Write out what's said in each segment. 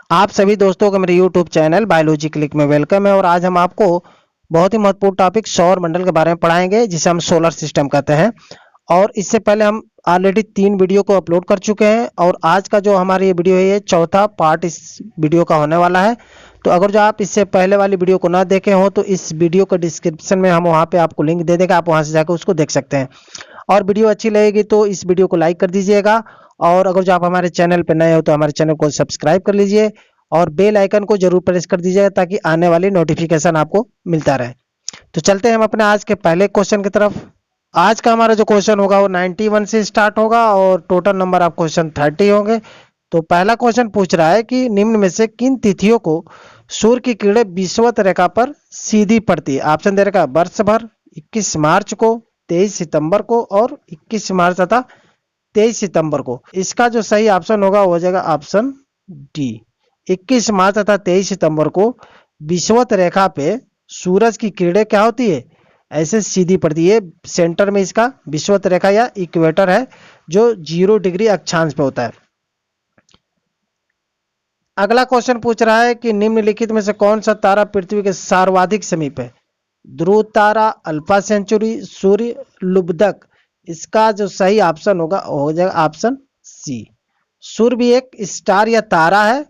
आप सभी दोस्तों को मेरे YouTube चैनल बायोलॉजी क्लिक में वेलकम है। और आज हम आपको बहुत ही महत्वपूर्ण टॉपिक सौर मंडल के बारे में पढ़ाएंगे, जिसे हम सोलर सिस्टम कहते हैं। और इससे पहले हम ऑलरेडी 3 वीडियो को अपलोड कर चुके हैं, और आज का जो हमारी ये वीडियो है, ये चौथा पार्ट इस वीडियो का होने वाला है। तो अगर जो आप इससे पहले वाली वीडियो को ना देखे हो तो इस वीडियो का डिस्क्रिप्शन में हम वहाँ पे आपको लिंक दे देंगे, आप वहाँ से जाकर उसको देख सकते हैं। और वीडियो अच्छी लगेगी तो इस वीडियो को लाइक कर दीजिएगा, और अगर जो आप हमारे चैनल पर नए हो तो हमारे चैनल को सब्सक्राइब कर लीजिए और बेल आइकन को जरूर प्रेस कर दीजिएगा ताकि आने वाली नोटिफिकेशन आपको मिलता रहे। तो चलते हैं हम अपने आज के पहले क्वेश्चन की तरफ। आज का हमारा जो क्वेश्चन होगा वो 91 से स्टार्ट होगा और टोटल नंबर ऑफ क्वेश्चन 30 होंगे। तो पहला क्वेश्चन पूछ रहा है कि निम्न में से किन तिथियों को सूर्य की किरणें विषुवत रेखा पर सीधी पड़ती है। ऑप्शन दे रखा है वर्ष भर, 21 मार्च को, 23 सितंबर को और 21 मार्च तथा 23 सितंबर को। इसका जो सही ऑप्शन होगा वो हो जाएगा ऑप्शन डी, 21 मार्च तथा 23 सितंबर को विषुवत रेखा पे सूरज की किरणें क्या होती है, ऐसे सीधी पड़ती है। सेंटर में इसका विषुवत रेखा या इक्वेटर है जो 0 डिग्री अक्षांश पे होता है। अगला क्वेश्चन पूछ रहा है कि निम्नलिखित में से कौन सा तारा पृथ्वी के सर्वाधिक समीप है। ध्रुव तारा, अल्फा सेंचुरी, सूर्य, लुब्धक। इसका जो सही ऑप्शन होगा वो हो जाएगा ऑप्शन सी। सूर्य भी एक स्टार या तारा है,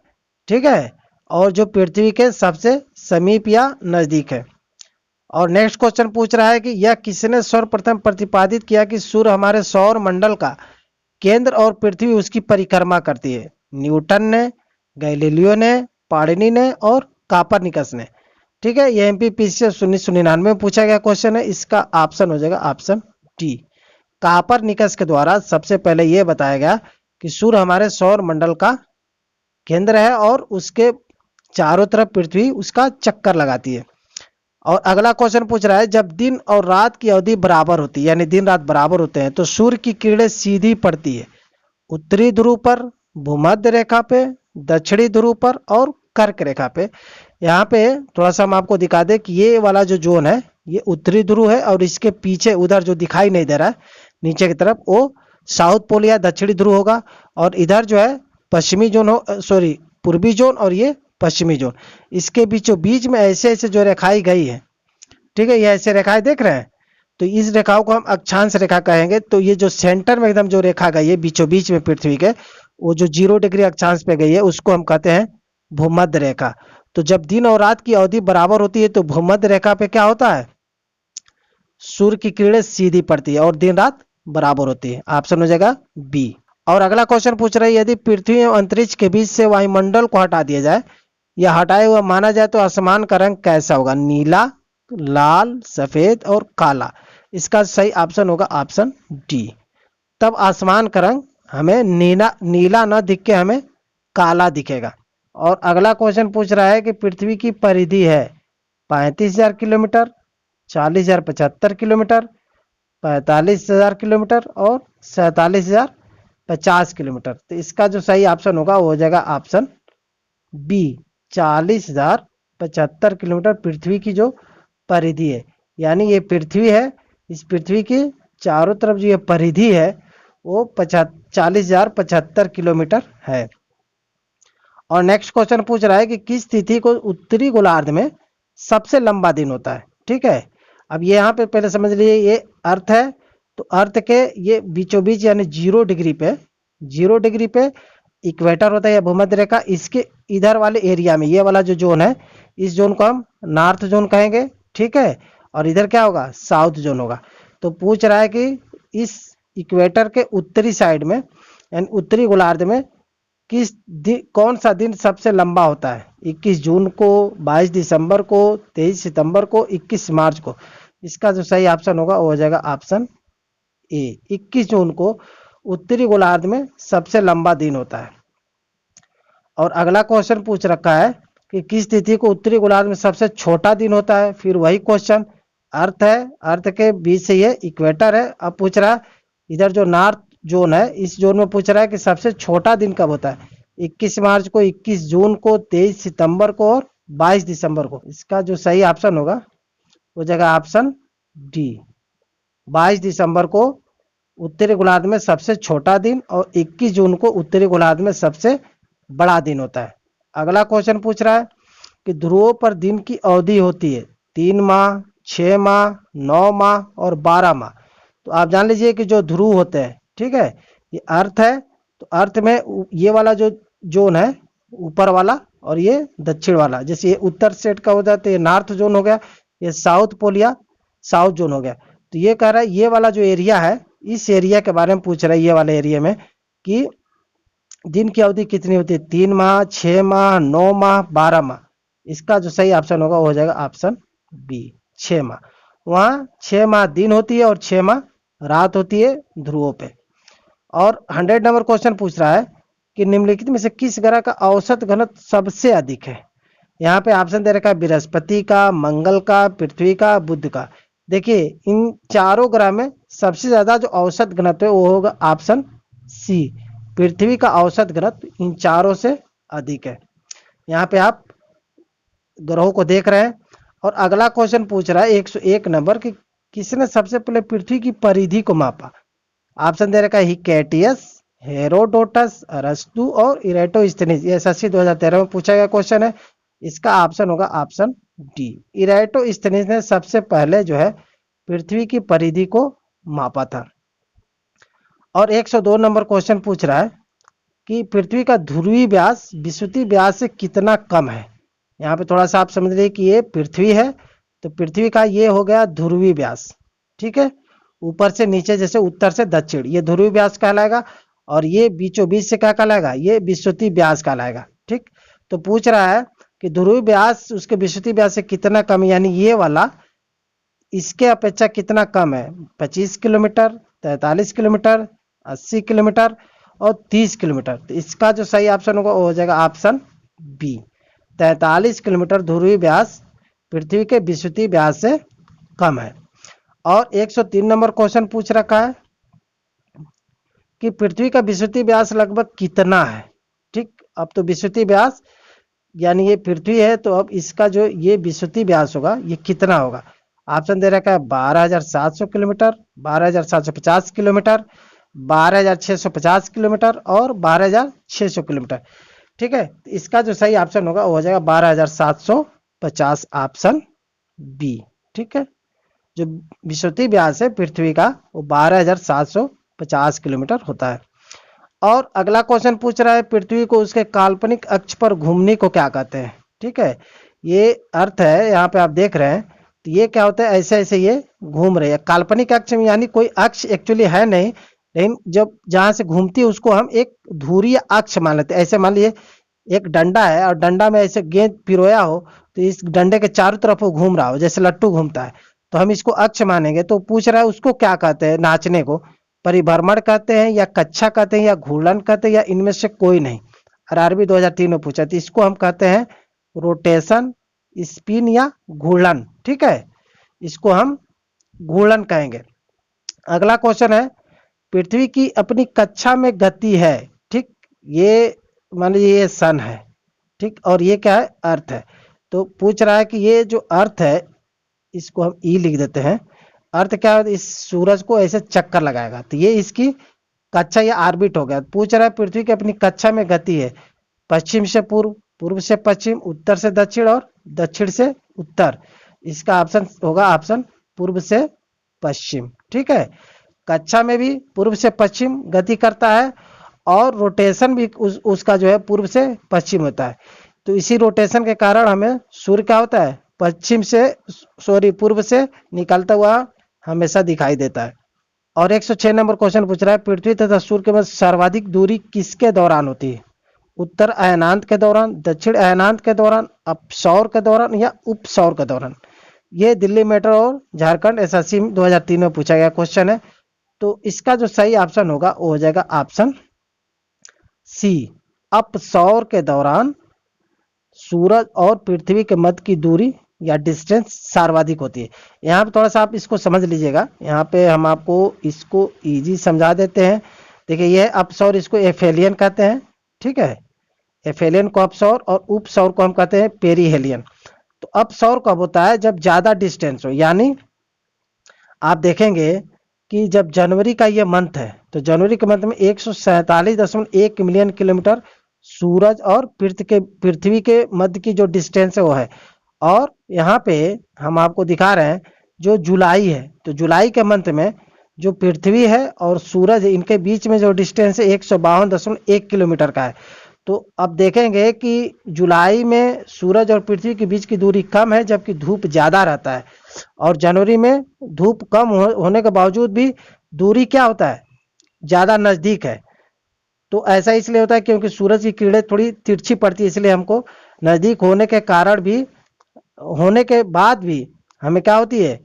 ठीक है, और जो पृथ्वी के सबसे समीप या नजदीक है। और नेक्स्ट क्वेश्चन पूछ रहा है कि यह किसने सर्वप्रथम प्रतिपादित किया कि सूर्य हमारे सौर मंडल का केंद्र और पृथ्वी उसकी परिक्रमा करती है। न्यूटन ने, गैलीलियो ने, पाणिनि ने और कापरनिकस ने। ठीक है, ये एमपीपीसी 1999 में पूछा गया क्वेश्चन है। इसका ऑप्शन हो जाएगा ऑप्शन डी। कापरनिकस के द्वारा सबसे पहले यह बताया गया कि सूर्य हमारे सौर मंडल का केंद्र है और उसके चारों तरफ पृथ्वी उसका चक्कर लगाती है। और अगला क्वेश्चन पूछ रहा है जब दिन और रात की अवधि बराबर होती है, यानी दिन रात बराबर होते हैं, तो सूर्य की किरणें सीधी पड़ती है उत्तरी ध्रुव पर, भूमध्य रेखा पे, दक्षिणी ध्रुव पर और कर्क रेखा पे। यहाँ पे थोड़ा सा हम आपको दिखा दें कि ये वाला जो जोन है ये उत्तरी ध्रुव है, और इसके पीछे उधर जो दिखाई नहीं दे रहा है नीचे की तरफ वो साउथ पोल या दक्षिणी ध्रुव होगा। और इधर जो है पश्चिमी जोन हो, सॉरी पूर्वी जोन, और ये पश्चिमी जोन। इसके बीचों बीच में ऐसे ऐसे जो रेखाएं गई है, ठीक है, ये ऐसे रेखाएं देख रहे हैं, तो इस रेखाओं को हम अक्षांश रेखा कहेंगे। तो ये जो सेंटर में एकदम जो रेखा गई है बीचों बीच में पृथ्वी के, वो जो 0 डिग्री अक्षांश पे गई है उसको हम कहते हैं भूमध्य रेखा। तो जब दिन और रात की अवधि बराबर होती है तो भूमध्य रेखा पे क्या होता है, सूर्य की किरणें सीधी पड़ती है और दिन रात बराबर होती है। ऑप्शन हो जाएगा बी। और अगला क्वेश्चन पूछ रहा है यदि पृथ्वी एवं अंतरिक्ष के बीच से वायुमंडल को हटा दिया जाए या हटाए हुआ माना जाए तो आसमान का रंग कैसा होगा। नीला, लाल, सफेद और काला। इसका सही ऑप्शन होगा ऑप्शन डी। तब आसमान का रंग हमें नीला नीला न दिख के हमें काला दिखेगा। और अगला क्वेश्चन पूछ रहा है कि पृथ्वी की परिधि है 35,000 किलोमीटर, 40,075 किलोमीटर, 45,000 किलोमीटर और 47,050 किलोमीटर। तो इसका जो सही ऑप्शन होगा वो हो जाएगा ऑप्शन बी, 40,075 किलोमीटर पृथ्वी की जो परिधि है। यानी ये पृथ्वी है, इस पृथ्वी की चारों तरफ जो ये परिधि है वो 40,075 किलोमीटर है। और नेक्स्ट क्वेश्चन पूछ रहा है कि किस तिथि को उत्तरी गोलार्ध में सबसे लंबा दिन होता है। ठीक है, अब ये यहाँ पे पहले समझ लीजिए ये अर्थ है, तो अर्थ के ये बीचों बीच यानी 0 डिग्री पे, 0 डिग्री पे इक्वेटर होता है या भूमध्य रेखा। इसके इधर वाले एरिया में ये वाला जो जोन है, इस जोन को हम नॉर्थ जोन कहेंगे, ठीक है, और इधर क्या होगा, साउथ जोन होगा। तो पूछ रहा है कि इस इक्वेटर के उत्तरी साइड में यानी उत्तरी गोलार्ध में कौन सा दिन सबसे लंबा होता है। 21 जून को, 22 दिसंबर को, 23 सितंबर को, 21 मार्च को। इसका जो सही ऑप्शन होगा वो हो जाएगा ऑप्शन ए, 21 जून को उत्तरी गोलार्ध में सबसे लंबा दिन होता है। और अगला क्वेश्चन पूछ रखा है कि किस तिथि को उत्तरी गोलार्ध में सबसे छोटा दिन होता है। फिर वही क्वेश्चन, अर्थ है, अर्थ के बीच से ये इक्वेटर है। अब पूछ रहा है इधर जो नॉर्थ जोन है, इस जोन में पूछ रहा है कि सबसे छोटा दिन कब होता है। 21 मार्च को, 21 जून को, 23 सितंबर को और 22 दिसंबर को। इसका जो सही ऑप्शन होगा वो जगह ऑप्शन डी, 22 दिसंबर को उत्तरी गोलार्ध में सबसे छोटा दिन और 21 जून को उत्तरी गोलार्ध में सबसे बड़ा दिन होता है। अगला क्वेश्चन पूछ रहा है कि ध्रुवों पर दिन की अवधि होती है 3 माह, 6 माह, 9 माह और 12 माह। तो आप जान लीजिए कि जो ध्रुव होते हैं, ठीक है, ये अर्थ है, तो अर्थ में ये वाला जो जोन है ऊपर वाला और ये दक्षिण वाला, जैसे ये उत्तर सेट का हो जाता है, ये नॉर्थ जोन हो गया, ये साउथ पोल या साउथ जोन हो गया। तो ये कह रहा है ये वाला जो एरिया है, इस एरिया के बारे में पूछ रहा है, ये वाले एरिया में कि दिन की अवधि कितनी होती है, 3 माह, 6 माह, 9 माह, 12 माह। इसका जो सही ऑप्शन होगा वो हो जाएगा ऑप्शन बी, 6 माह। वहाँ 6 माह दिन होती है और 6 माह रात होती है ध्रुवों पे। और 100 नंबर क्वेश्चन पूछ रहा है कि निम्नलिखित में से किस ग्रह का औसत घनत्व सबसे अधिक है। यहाँ पे ऑप्शन दे रखा है बृहस्पति का, मंगल का, पृथ्वी का, बुध का। देखिए इन चारों ग्रह में सबसे ज्यादा जो औसत घनत्व है वो होगा ऑप्शन सी, पृथ्वी का औसत घनत्व इन चारों से अधिक है। यहाँ पे आप ग्रहों को देख रहे हैं। और अगला क्वेश्चन पूछ रहा है 101 नंबर कि किसने सबसे पहले पृथ्वी की परिधि को मापा। ऑप्शन दे रखा है हिकेटियस, हेरोडोटस, अरस्तु और इरेटोस्थेनीज। ये एसएससी 2013 में पूछा गया क्वेश्चन है। इसका ऑप्शन होगा ऑप्शन डी, इरेटोस्थेनीज ने सबसे पहले जो है पृथ्वी की परिधि को मापा था। और 102 नंबर क्वेश्चन पूछ रहा है कि पृथ्वी का ध्रुवीय व्यास विषुवतीय व्यास से कितना कम है। यहाँ पे थोड़ा सा आप समझ लीजिए कि ये पृथ्वी है, तो पृथ्वी का ये हो गया ध्रुवीय व्यास, ठीक है, ऊपर से नीचे जैसे उत्तर से दक्षिण, ये ध्रुवीय व्यास कहलाएगा। और ये बीचों बीच से क्या कहलाएगा, ये विषुवतीय व्यास कहलाएगा, ठीक। तो पूछ रहा है कि ध्रुवीय व्यास उसके विषुवतीय व्यास से कितना कम है, यानी ये वाला इसके अपेक्षा कितना कम है, 25 किलोमीटर, 43 किलोमीटर, 80 किलोमीटर और 30 किलोमीटर। तो इसका जो सही ऑप्शन होगा वो हो जाएगा ऑप्शन बी, 43 किलोमीटर ध्रुवीय व्यास पृथ्वी के विषुवतीय व्यास से कम है। और 103 नंबर क्वेश्चन पूछ रखा है कि पृथ्वी का विषुवतीय व्यास लगभग कितना है, ठीक। अब तो विषुवतीय व्यास यानी ये पृथ्वी है, तो अब इसका जो ये विषुवतीय व्यास होगा ये कितना होगा। ऑप्शन दे रखा है 12,700 किलोमीटर, 12,750 किलोमीटर, 12,650 किलोमीटर और 12,600 किलोमीटर, ठीक है। इसका जो सही ऑप्शन होगा वो हो जाएगा 12,750, ऑप्शन बी, ठीक है। जो विषुवतीय व्यास है पृथ्वी का वो 12,750 किलोमीटर होता है। और अगला क्वेश्चन पूछ रहा है पृथ्वी को उसके काल्पनिक अक्ष पर घूमने को क्या कहते हैं, ठीक है। ये अर्थ है, यहाँ पे आप देख रहे हैं, तो ये क्या होता है, ऐसे ऐसे ये घूम रही है काल्पनिक अक्ष में, यानी कोई अक्ष एक्चुअली है नहीं, लेकिन जब जहां से घूमती है उसको हम एक धुरीय अक्ष मान लेते हैं। ऐसे मान लीजिए एक डंडा है और डंडा में ऐसे गेंद पिरोया हो, तो इस डंडे के चारों तरफ वो घूम रहा हो जैसे लट्टू घूमता है, तो हम इसको अक्ष मानेंगे। तो पूछ रहा है उसको क्या कहते हैं, नाचने को परिभ्रमण कहते हैं या कक्षा कहते हैं या घूर्णन कहते हैं या इनमें से कोई नहीं। आरआरबी 2003 में पूछा, तो इसको हम कहते हैं रोटेशन, स्पिन या घूर्णन, ठीक है, इसको हम घूर्णन कहेंगे। अगला क्वेश्चन है पृथ्वी की अपनी कक्षा में गति है, ठीक, ये मान लीजिए ये सन है, ठीक, और ये क्या है, अर्थ है। तो पूछ रहा है कि ये जो अर्थ है इसको हम ई लिख देते हैं। अर्थ क्या है, इस सूरज को ऐसे चक्कर लगाएगा, तो ये इसकी कक्षा या ऑर्बिट हो गया। पूछ रहा है पृथ्वी की अपनी कक्षा में गति है पश्चिम से पूर्व, पूर्व से पश्चिम, उत्तर से दक्षिण और दक्षिण से उत्तर। इसका ऑप्शन होगा ऑप्शन पूर्व से पश्चिम, ठीक है। कक्षा में भी पूर्व से पश्चिम गति करता है और रोटेशन भी उसका जो है पूर्व से पश्चिम होता है। तो इसी रोटेशन के कारण हमें सूर्य क्या होता है, पश्चिम से पूर्व से निकलता हुआ हमेशा दिखाई देता है। और 106 नंबर क्वेश्चन पूछ रहा है पृथ्वी तथा सूर्य के मध्य सर्वाधिक दूरी किसके दौरान होती है, उत्तर अयनांत के दौरान, दक्षिण अयनांत के दौरान, अपसौर के दौरान या उपसौर के दौरान। ये दिल्ली मेट्रो और झारखंड एसएससी 2003 में पूछा गया क्वेश्चन है। तो इसका जो सही ऑप्शन होगा वो हो जाएगा ऑप्शन सी, अपसौर के दौरान सूरज और पृथ्वी के मध्य की दूरी या डिस्टेंस सर्वाधिक होती है। यहाँ पे थोड़ा सा आप इसको समझ लीजिएगा, यहाँ पे हम आपको इसको इजी समझा देते हैं। देखिए ये अपसौर, इसको एफेलियन कहते हैं, ठीक है, एफेलियन को अपसौर और उपसौर को हम कहते हैं पेरीहेलियन। तो अपसौर कब होता है, जब ज्यादा डिस्टेंस हो, यानी आप देखेंगे कि जब जनवरी का ये मंथ है तो जनवरी के मंथ में 147.1 मिलियन किलोमीटर सूरज और पृथ्वी के मध्य की जो डिस्टेंस है वो है। और यहाँ पे हम आपको दिखा रहे हैं जो जुलाई है, तो जुलाई के मंथ में जो पृथ्वी है और सूरज है इनके बीच में जो डिस्टेंस है 152.1 किलोमीटर का है। तो अब देखेंगे कि जुलाई में सूरज और पृथ्वी के बीच की दूरी कम है जबकि धूप ज़्यादा रहता है, और जनवरी में धूप कम होने के बावजूद भी दूरी क्या होता है, ज़्यादा नज़दीक है। तो ऐसा इसलिए होता है क्योंकि सूरज की किरणें थोड़ी तिरछी पड़ती है, इसलिए हमको नज़दीक होने के कारण भी, होने के बाद भी हमें क्या होती है,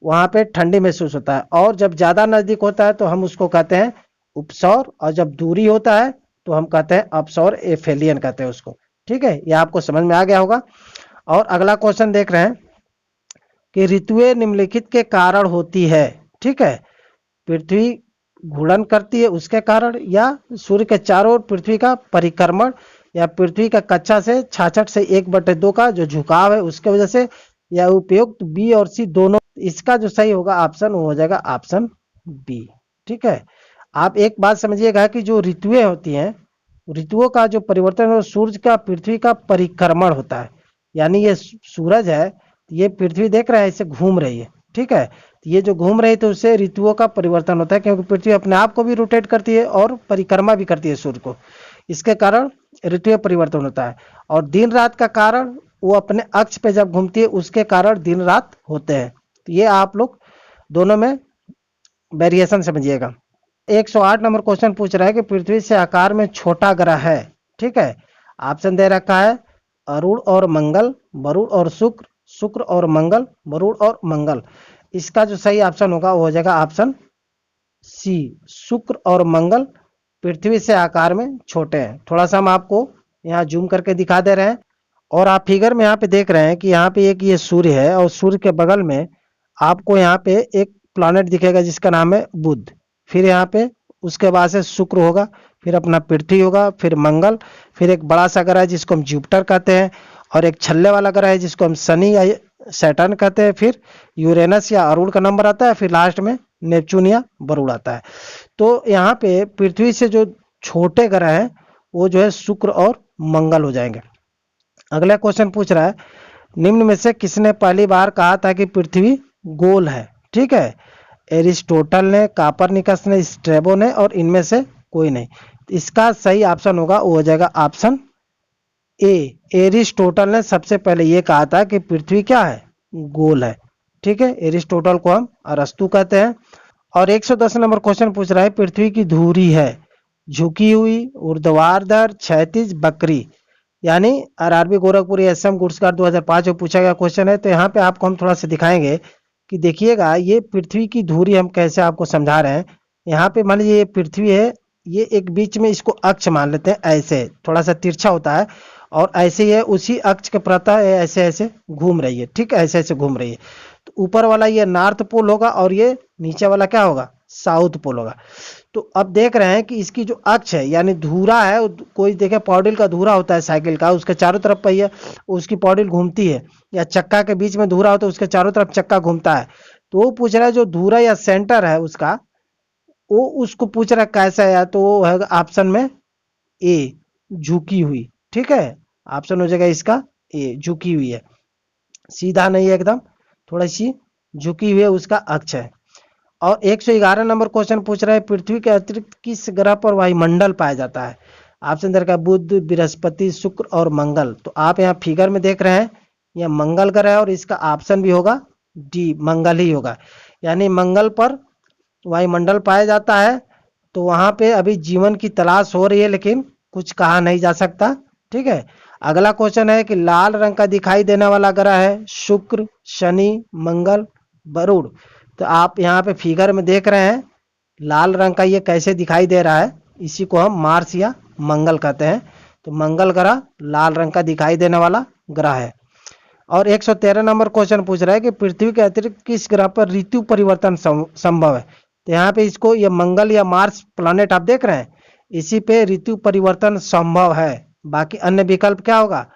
वहाँ पे ठंडी महसूस होता है। और जब ज़्यादा नज़दीक होता है तो हम उसको कहते हैं उपसौर, और जब दूरी होता है तो हम कहते हैं अपसौर, एफेलियन कहते हैं उसको। ठीक है, ये आपको समझ में आ गया होगा। और अगला क्वेश्चन देख रहे हैं कि ऋतुएं निम्नलिखित के कारण होती है। ठीक है, पृथ्वी घूर्णन करती है उसके कारण, या सूर्य के चारों ओर पृथ्वी का परिक्रमण, या पृथ्वी का कक्षा से 66/1/2 का जो झुकाव है उसके वजह से, या उपयुक्त बी और सी दोनों। इसका जो सही होगा ऑप्शन वो हो जाएगा ऑप्शन बी। ठीक है, आप एक बात समझिएगा कि जो ऋतुएं होती हैं, ऋतुओं का जो परिवर्तन है सूर्य का पृथ्वी का परिक्रमण होता है। यानी ये सूरज है, ये पृथ्वी देख रहा है इसे घूम रही है। ठीक है, तो ये जो घूम रही है तो उससे ऋतुओं का परिवर्तन होता है, क्योंकि पृथ्वी अपने आप को भी रोटेट करती है और परिक्रमा भी करती है सूर्य को, इसके कारण ऋतुएं परिवर्तन होता है। और दिन रात का कारण वो अपने अक्ष पे जब घूमती है उसके कारण दिन रात होते हैं। तो ये आप लोग दोनों में वेरिएशन समझिएगा। 108 नंबर क्वेश्चन पूछ रहा है कि पृथ्वी से आकार में छोटा ग्रह है। ठीक है, ऑप्शन दे रखा है अरुण और मंगल, वरुण और शुक्र, शुक्र और मंगल, वरुण और मंगल। इसका जो सही ऑप्शन होगा वो हो जाएगा ऑप्शन सी, शुक्र और मंगल पृथ्वी से आकार में छोटे हैं। थोड़ा सा हम आपको यहाँ जूम करके दिखा दे रहे हैं। और आप फिगर में यहाँ पे देख रहे हैं कि यहाँ पे एक ये सूर्य है, और सूर्य के बगल में आपको यहाँ पे एक प्लैनेट दिखेगा जिसका नाम है बुध। फिर यहाँ पे उसके बाद से शुक्र होगा, फिर अपना पृथ्वी होगा, फिर मंगल, फिर एक बड़ा सा ग्रह है जिसको हम जुपिटर कहते हैं, और एक छल्ले वाला ग्रह है जिसको हम शनि या सैटर्न कहते हैं, फिर यूरेनस या अरुण का नंबर आता है, फिर लास्ट में नेपच्यून या वरुण आता है। तो यहाँ पे पृथ्वी से जो छोटे ग्रह हैं वो जो है शुक्र और मंगल हो जाएंगे। अगला क्वेश्चन पूछ रहा है निम्न में से किसने पहली बार कहा था कि पृथ्वी गोल है। ठीक है, एरिस्टोटल ने, कापरनिकस ने, स्ट्रेबो ने, और इनमें से कोई नहीं। इसका सही ऑप्शन होगा वो हो जाएगा ऑप्शन ए, एरिस्टोटल ने सबसे पहले ये कहा था कि पृथ्वी क्या है, गोल है। ठीक है, एरिस्टोटल को हम अरस्तु कहते हैं। और 110 नंबर क्वेश्चन पूछ रहा है पृथ्वी की धुरी है झुकी हुई, ऊर्ध्वाधर, क्षैतिज, वक्री। यानी RRB Gorakhpur SM goods guard 2005 में पूछा गया क्वेश्चन है। तो यहाँ पे आपको हम थोड़ा सा दिखाएंगे कि देखिएगा ये पृथ्वी की धुरी हम कैसे आपको समझा रहे हैं। यहाँ पे मान लीजिए ये पृथ्वी है, ये एक बीच में इसको अक्ष मान लेते हैं, ऐसे थोड़ा सा तिरछा होता है, और ऐसे ही है उसी अक्ष के प्रतः ऐसे ऐसे घूम रही है। ठीक है, ऐसे ऐसे घूम रही है। तो ऊपर वाला ये नॉर्थ पोल होगा और ये नीचे वाला क्या होगा, साउथ पोल होगा। तो अब देख रहे हैं कि इसकी जो अक्ष है यानी धुरा है, कोई देखे पौडिल का धुरा होता है साइकिल का, उसके चारों तरफ पहिया उसकी पौडिल घूमती है, या चक्का के बीच में धुरा होता है उसके चारों तरफ चक्का घूमता है। तो वो पूछ रहा है जो धुरा या सेंटर है उसका, वो उसको पूछ रहा है कैसा है, तो वो है ऑप्शन में ए, झुकी हुई। ठीक है, ऑप्शन हो जाएगा इसका ए, झुकी हुई है, सीधा नहीं है एकदम, थोड़ी सी झुकी हुई है उसका अक्ष है। और 111 नंबर क्वेश्चन पूछ रहा है पृथ्वी के अतिरिक्त किस ग्रह पर वायुमंडल पाया जाता है। ऑप्शन दे रखा है बुध, बृहस्पति, शुक्र और मंगल। तो आप यहाँ फिगर में देख रहे हैं यह मंगल ग्रह है, और इसका ऑप्शन भी होगा डी, मंगल ही होगा। यानी मंगल पर वायुमंडल पाया जाता है। तो वहां पे अभी जीवन की तलाश हो रही है, लेकिन कुछ कहा नहीं जा सकता। ठीक है, अगला क्वेश्चन है कि लाल रंग का दिखाई देने वाला ग्रह है शुक्र, शनि, मंगल, वरुण। तो आप यहाँ पे फिगर में देख रहे हैं लाल रंग का ये कैसे दिखाई दे रहा है, इसी को हम मार्स या मंगल कहते हैं। तो मंगल ग्रह लाल रंग का दिखाई देने वाला ग्रह है। और 113 नंबर क्वेश्चन पूछ रहा है कि पृथ्वी के अतिरिक्त किस ग्रह पर ऋतु परिवर्तन संभव है। तो यहाँ पे इसको ये मंगल या मार्स प्लैनेट आप देख रहे हैं, इसी पे ऋतु परिवर्तन संभव है। बाकी अन्य विकल्प क्या होगा,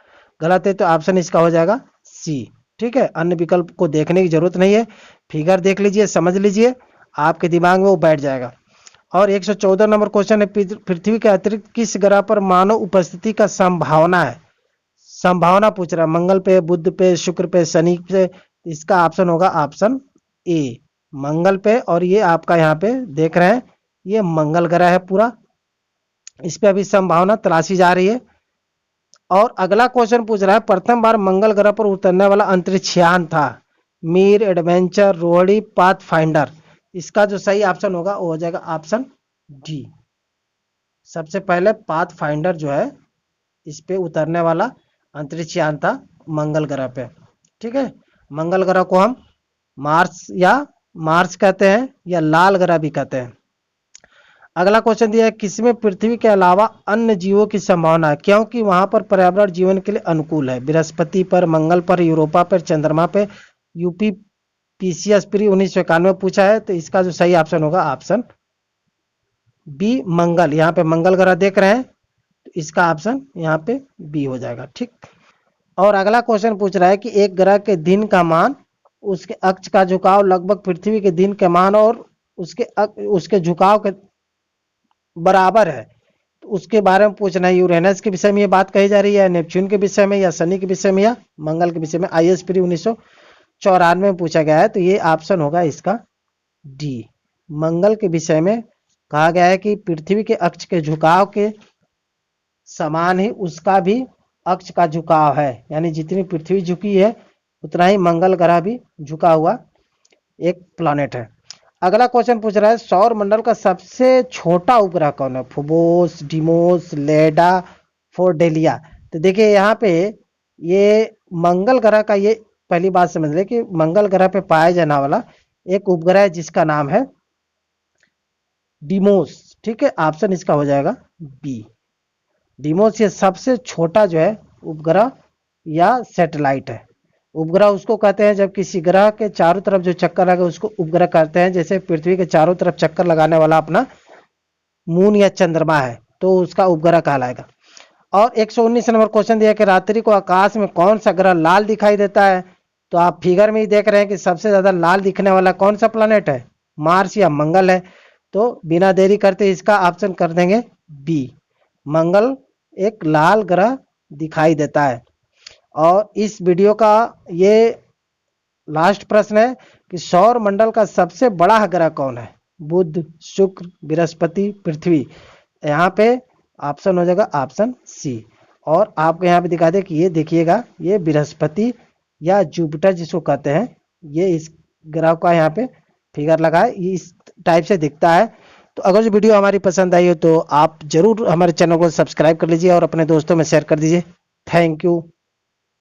गलत है। तो ऑप्शन इसका हो जाएगा सी। ठीक है, अन्य विकल्प को देखने की जरूरत नहीं है, फिगर देख लीजिए, समझ लीजिए, आपके दिमाग में वो बैठ जाएगा। और 114 नंबर क्वेश्चन है, पृथ्वी के अतिरिक्त किस ग्रह पर मानव उपस्थिति का संभावना है? संभावना पूछ रहा है, मंगल पे, बुध पे, शुक्र पे, शनि पे। इसका ऑप्शन होगा ऑप्शन ए, मंगल पे। और ये आपका यहाँ पे देख रहे हैं, ये मंगल ग्रह है पूरा, इस पे अभी संभावना तलाशी जा रही है। और अगला क्वेश्चन पूछ रहा है, प्रथम बार मंगल ग्रह पर उतरने वाला अंतरिक्ष यान था? Mir, adventure, Rohini, path finder. इसका जो सही ऑप्शन होगा वो हो जाएगा ऑप्शन डी। सबसे पहले पाथ फाइंडर जो है, इस पे उतरने वाला अंतरिक्ष यान था मंगल ग्रह पे। ठीक है, मंगल ग्रह को हम मार्स कहते हैं या लाल ग्रह भी कहते हैं। अगला क्वेश्चन दिया है, किसमें पृथ्वी के अलावा अन्य जीवों की संभावना है क्योंकि वहां पर पर्यावरण जीवन के लिए अनुकूल है? बृहस्पति पर, मंगल पर, यूरोपा पर, चंद्रमा पे, यूपी पीसीएस प्री 1991 पूछा है। तो इसका जो सही ऑप्शन होगा ऑप्शन बी, मंगल। यहाँ पे मंगल ग्रह देख रहे हैं, तो इसका ऑप्शन यहाँ पे बी हो जाएगा। ठीक। और अगला क्वेश्चन पूछ रहा है कि एक ग्रह के दिन का मान, उसके अक्ष का झुकाव लगभग पृथ्वी के दिन के मान और उसके झुकाव के बराबर है, तो उसके बारे में पूछना है। यूरेनस के विषय में ये बात कही जा रही है, नेपच्यून के विषय में, या शनि के विषय में, या मंगल के विषय में? आईएएस प्री 1994 में पूछा गया है, तो ये ऑप्शन होगा इसका डी, मंगल के विषय में कहा गया है कि पृथ्वी के अक्ष के झुकाव के समान ही उसका भी अक्ष का झुकाव है, यानी जितनी पृथ्वी झुकी है उतना ही मंगल ग्रह भी झुका हुआ एक प्लैनेट है। अगला क्वेश्चन पूछ रहा है, सौर मंडल का सबसे छोटा उपग्रह कौन है? फोबोस, डिमोस, लेडा, फोर्डेलिया। तो देखिए यहाँ पे ये मंगल ग्रह का, ये पहली बात समझ ले कि मंगल ग्रह पे पाया जाने वाला एक उपग्रह है जिसका नाम है डिमोस। ठीक है, ऑप्शन इसका हो जाएगा बी, डिमोस। ये सबसे छोटा जो है उपग्रह या सैटेलाइट है। उपग्रह उसको कहते हैं जब किसी ग्रह के चारों तरफ जो चक्कर लगे उसको उपग्रह कहते हैं। जैसे पृथ्वी के चारों तरफ चक्कर लगाने वाला अपना मून या चंद्रमा है, तो उसका उपग्रह कहलाएगा। और 119 नंबर क्वेश्चन दिया कि रात्रि को आकाश में कौन सा ग्रह लाल दिखाई देता है? तो आप फिगर में ही देख रहे हैं कि सबसे ज्यादा लाल दिखने वाला कौन सा प्लैनेट है, मार्स या मंगल है। तो बिना देरी करते इसका ऑप्शन कर देंगे बी, मंगल एक लाल ग्रह दिखाई देता है। और इस वीडियो का ये लास्ट प्रश्न है कि सौर मंडल का सबसे बड़ा ग्रह कौन है? बुध, शुक्र, बृहस्पति, पृथ्वी। यहाँ पे ऑप्शन हो जाएगा ऑप्शन सी। और आपको यहाँ पे दिखा दे कि ये देखिएगा, ये बृहस्पति या जुपिटर जिसको कहते हैं, ये इस ग्रह का यहाँ पे फिगर लगा है, इस टाइप से दिखता है। तो अगर जो वीडियो हमारी पसंद आई हो तो आप जरूर हमारे चैनल को सब्सक्राइब कर लीजिए और अपने दोस्तों में शेयर कर दीजिए। Thank you.